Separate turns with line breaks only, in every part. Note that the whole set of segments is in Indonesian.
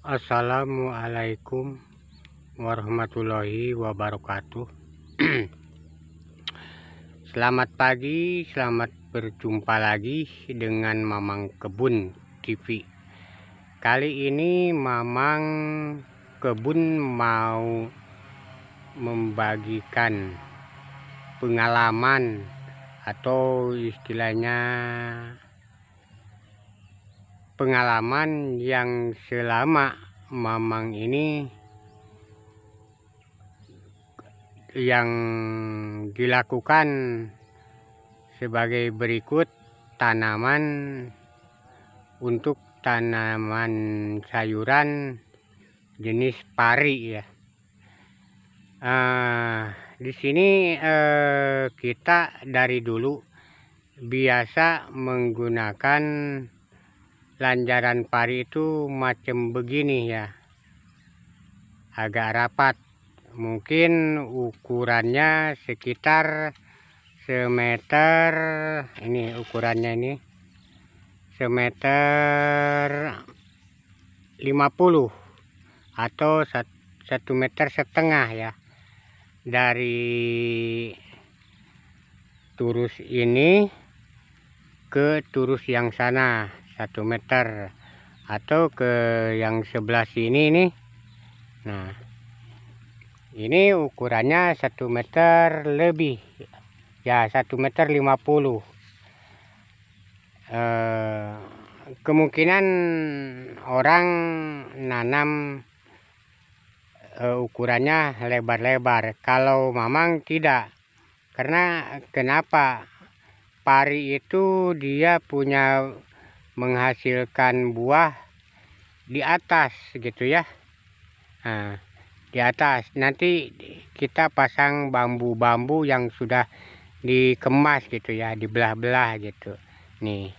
Assalamualaikum warahmatullahi wabarakatuh. Selamat pagi, selamat berjumpa lagi dengan Mamang Kebun TV. Kali ini Mamang Kebun mau membagikan pengalaman atau istilahnya pengalaman yang selama Mamang ini yang dilakukan sebagai berikut. Tanaman untuk tanaman sayuran jenis pari ya. Di sini kita dari dulu biasa menggunakan lanjaran pari itu macam begini ya, agak rapat, mungkin ukurannya sekitar semeter. Ini ukurannya, ini semeter 50 atau 1,5 meter ya, dari turus ini ke turus yang sana 1 meter, atau ke yang sebelah sini nih. Nah, ini ukurannya 1 meter lebih ya, 1,50 meter. Kemungkinan orang nanam ukurannya lebar-lebar. Kalau Mamang tidak. Karena kenapa? Pari itu dia punya menghasilkan buah di atas gitu ya. Nah, di atas nanti kita pasang bambu-bambu yang sudah dikemas gitu ya, dibelah-belah gitu. Nih,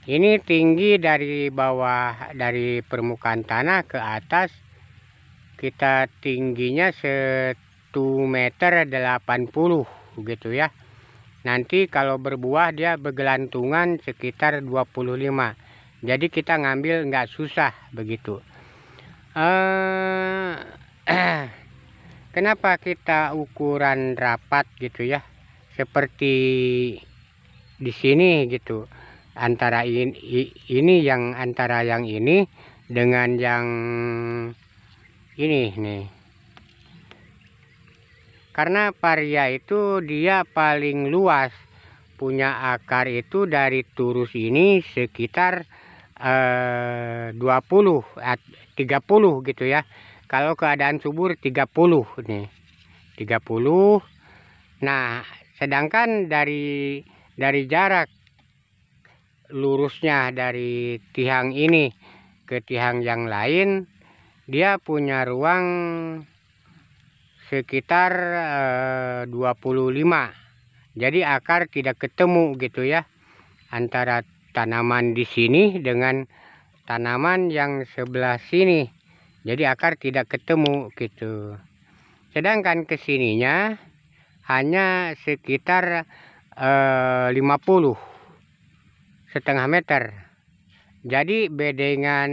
ini tinggi dari bawah, dari permukaan tanah ke atas, kita tingginya 1,80 meter gitu ya. Nanti kalau berbuah dia bergelantungan sekitar 25. Jadi kita ngambil nggak susah begitu. Kenapa kita ukuran rapat gitu ya, seperti di sini gitu, antara ini yang antara yang ini dengan yang ini nih. Karena paria itu dia paling luas, punya akar itu dari turus ini sekitar 20 30 gitu ya. Kalau keadaan subur 30 nih, 30. Nah, sedangkan dari jarak lurusnya dari tiang ini ke tiang yang lain, dia punya ruang sekitar 25. Jadi akar tidak ketemu gitu ya, antara tanaman di sini dengan tanaman yang sebelah sini. Jadi akar tidak ketemu gitu. Sedangkan kesininya hanya sekitar 50,5 meter. Jadi bedengan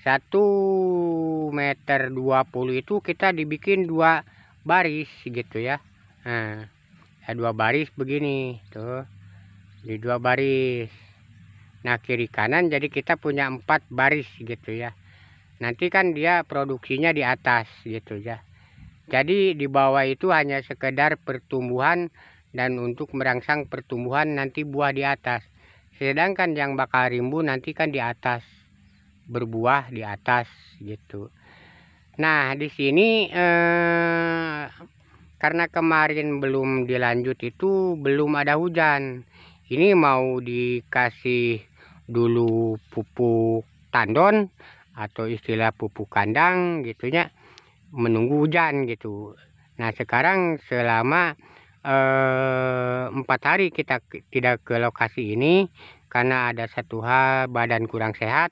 1,20 meter itu kita dibikin 2 baris gitu ya. Nah, 2 baris begini tuh, di 2 baris. Nah, kiri kanan, jadi kita punya 4 baris gitu ya. Nanti kan dia produksinya di atas gitu ya. Jadi di bawah itu hanya sekedar pertumbuhan dan untuk merangsang pertumbuhan nanti buah di atas. Sedangkan yang bakal rimbu nanti kan di atas, berbuah di atas gitu. Nah, di sini karena kemarin belum dilanjut itu belum ada hujan. Ini mau dikasih dulu pupuk tandon atau istilah pupuk kandang gitunya, menunggu hujan gitu. Nah, sekarang selama 4 hari kita tidak ke lokasi ini karena ada satu hal, badan kurang sehat,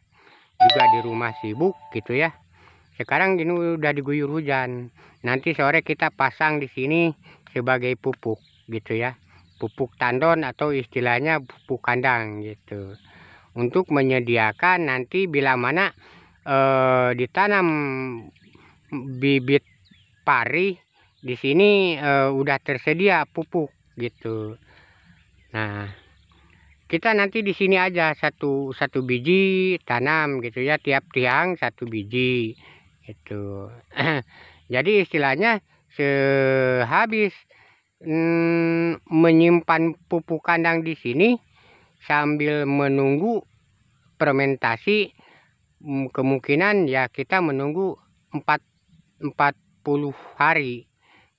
juga di rumah sibuk gitu ya. Sekarang ini udah diguyur hujan. Nanti sore kita pasang di sini sebagai pupuk gitu ya, pupuk tandon atau istilahnya pupuk kandang gitu, untuk menyediakan nanti bila mana ditanam bibit pari, di sini udah tersedia pupuk gitu. Nah, kita nanti di sini aja satu biji tanam gitu ya, tiap tiang satu biji itu. Jadi istilahnya sehabis menyimpan pupuk kandang di sini sambil menunggu fermentasi, kemungkinan ya kita menunggu 40 hari.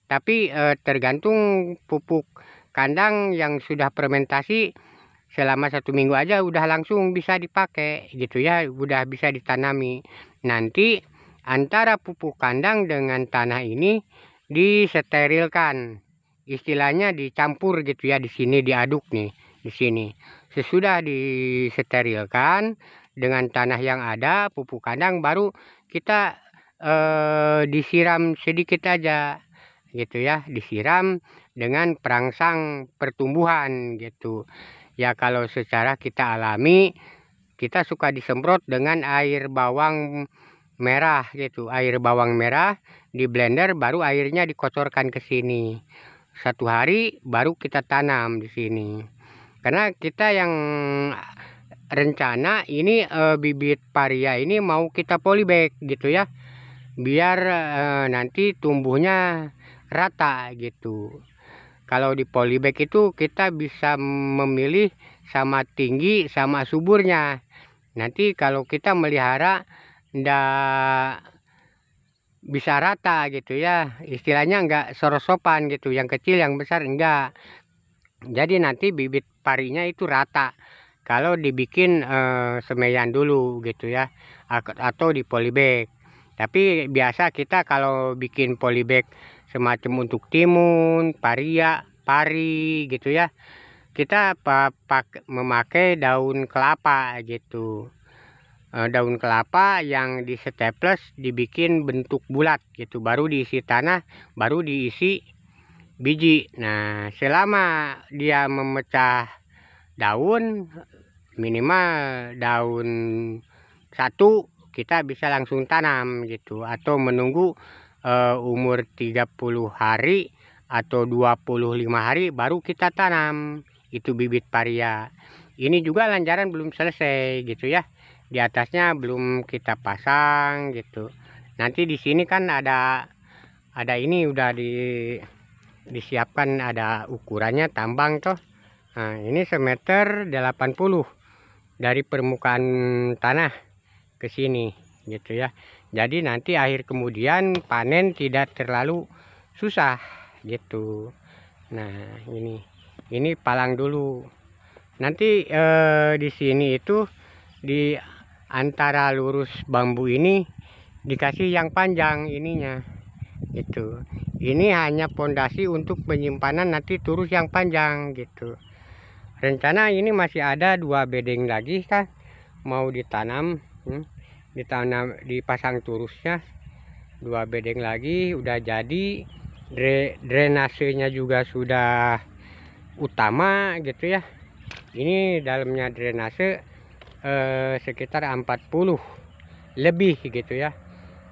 Tapi tergantung pupuk kandang yang sudah fermentasi selama 1 minggu aja udah langsung bisa dipakai gitu ya, udah bisa ditanami. Nanti antara pupuk kandang dengan tanah ini disterilkan, istilahnya dicampur gitu ya, di sini diaduk nih, di sini. Sesudah disterilkan dengan tanah yang ada, pupuk kandang baru kita disiram sedikit aja gitu ya, disiram dengan perangsang pertumbuhan gitu. Ya kalau secara kita alami, kita suka disemprot dengan air bawang merah gitu. Air bawang merah di blender, baru airnya dikocorkan ke sini. 1 hari baru kita tanam di sini. Karena kita yang rencana ini bibit paria ini mau kita polybag gitu ya. Biar nanti tumbuhnya rata gitu. Kalau di polybag itu kita bisa memilih sama tinggi sama suburnya. Nanti kalau kita melihara ndak bisa rata gitu ya. Istilahnya enggak sorosopan gitu. Yang kecil yang besar enggak. Jadi nanti bibit parinya itu rata. Kalau dibikin semaian dulu gitu ya. Atau di polybag. Tapi biasa kita kalau bikin polybag semacam untuk timun, paria, pari gitu ya, kita memakai daun kelapa gitu. Daun kelapa yang di staples dibikin bentuk bulat gitu, baru diisi tanah, baru diisi biji. Nah, selama dia memecah daun, minimal daun 1, kita bisa langsung tanam gitu, atau menunggu umur 30 hari atau 25 hari baru kita tanam itu bibit paria. Ini juga lanjaran belum selesai gitu ya, di atasnya belum kita pasang gitu. Nanti di sini kan ada ini udah disiapkan, ada ukurannya tambang toh. Nah, ini 1,80 meter dari permukaan tanah ke sini gitu ya. Jadi nanti akhir kemudian panen tidak terlalu susah gitu. Nah, ini palang dulu. Nanti di sini itu di antara lurus bambu ini dikasih yang panjang ininya gitu. Ini hanya pondasi untuk penyimpanan, nanti terus yang panjang gitu. Rencana ini masih ada 2 bedeng lagi kan mau ditanam, dipasang turusnya 2 bedeng lagi udah jadi. Drainasenya juga sudah utama gitu ya. Ini dalamnya drainase sekitar 40 lebih gitu ya,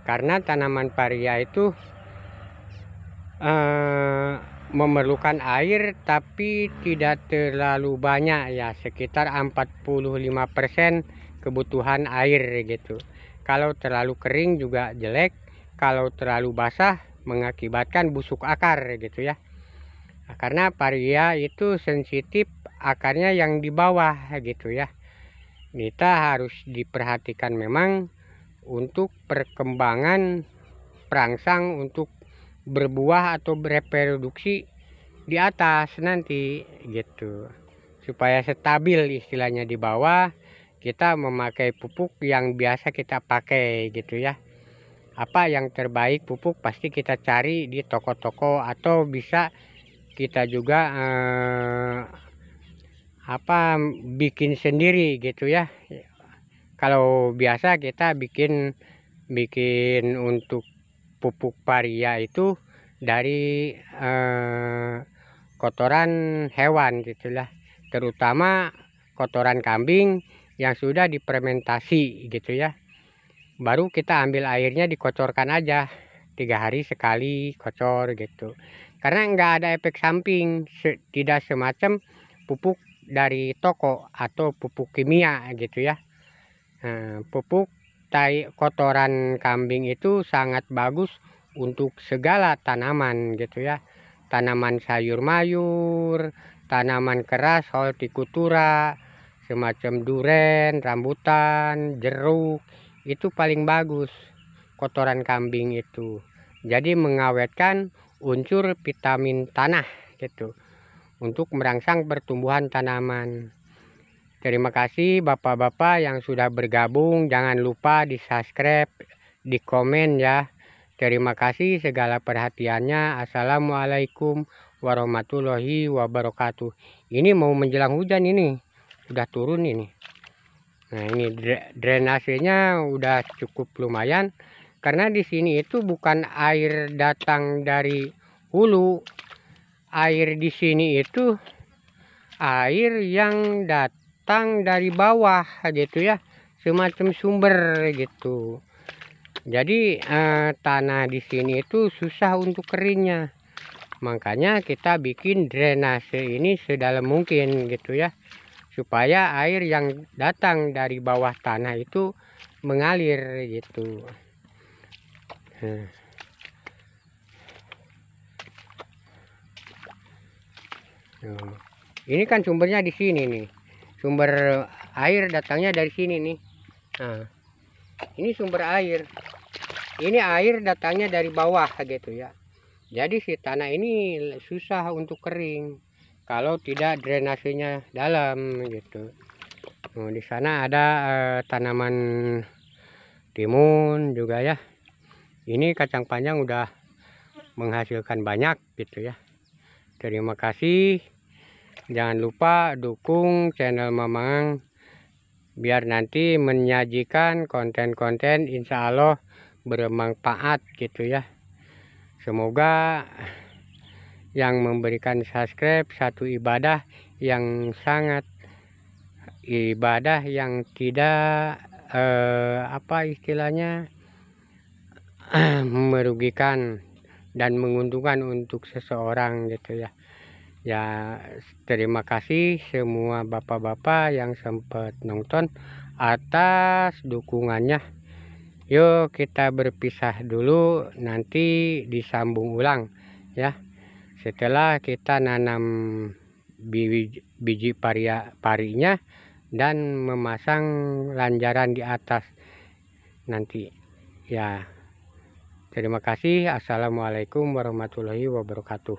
karena tanaman paria itu memerlukan air tapi tidak terlalu banyak ya, sekitar 45% kebutuhan air gitu. Kalau terlalu kering juga jelek, kalau terlalu basah mengakibatkan busuk akar gitu ya. Karena paria itu sensitif akarnya yang di bawah gitu ya. Kita harus diperhatikan memang untuk perkembangan perangsang untuk berbuah atau bereproduksi di atas nanti gitu, supaya stabil istilahnya di bawah. Kita memakai pupuk yang biasa kita pakai gitu ya. Apa yang terbaik pupuk pasti kita cari di toko-toko, atau bisa kita juga bikin sendiri gitu ya. Kalau biasa kita bikin untuk pupuk paria itu dari kotoran hewan gitulah, terutama kotoran kambing yang sudah difermentasi gitu ya. baru kita ambil airnya dikocorkan aja 3 hari sekali kocor gitu, karena nggak ada efek samping, tidak semacam pupuk dari toko atau pupuk kimia gitu ya. Pupuk kotoran kambing itu sangat bagus untuk segala tanaman gitu ya, tanaman sayur mayur, tanaman keras, hortikultura semacam duren, rambutan, jeruk, itu paling bagus kotoran kambing itu. Jadi mengawetkan unsur vitamin tanah gitu untuk merangsang pertumbuhan tanaman. Terima kasih bapak-bapak yang sudah bergabung. Jangan lupa di subscribe, di komen ya. Terima kasih segala perhatiannya. Assalamualaikum warahmatullahi wabarakatuh. Ini mau menjelang hujan ini. Sudah turun ini. Nah ini drainasenya udah cukup lumayan. Karena di sini itu bukan air datang dari hulu. Air di sini itu air yang datang dari bawah gitu ya, semacam sumber gitu. Jadi tanah di sini itu susah untuk keringnya, makanya kita bikin drainase ini sedalam mungkin gitu ya, supaya air yang datang dari bawah tanah itu mengalir gitu. Ini kan sumbernya di sini nih, sumber air datangnya dari sini nih. Nah, ini sumber air, ini air datangnya dari bawah gitu ya. Jadi si tanah ini susah untuk kering kalau tidak drainasenya dalam gitu. Nah, di sana ada tanaman timun juga ya. Ini kacang panjang udah menghasilkan banyak gitu ya. Terima kasih. Jangan lupa dukung channel Mamang biar nanti menyajikan konten-konten insya Allah bermanfaat gitu ya. Semoga yang memberikan subscribe satu ibadah yang sangat tidak apa istilahnya merugikan dan menguntungkan untuk seseorang gitu ya. Ya terima kasih semua bapak-bapak yang sempat nonton atas dukungannya. Yuk kita berpisah dulu, nanti disambung ulang ya. Setelah kita nanam biji parinya dan memasang lanjaran di atas nanti ya. Terima kasih. Assalamualaikum warahmatullahi wabarakatuh.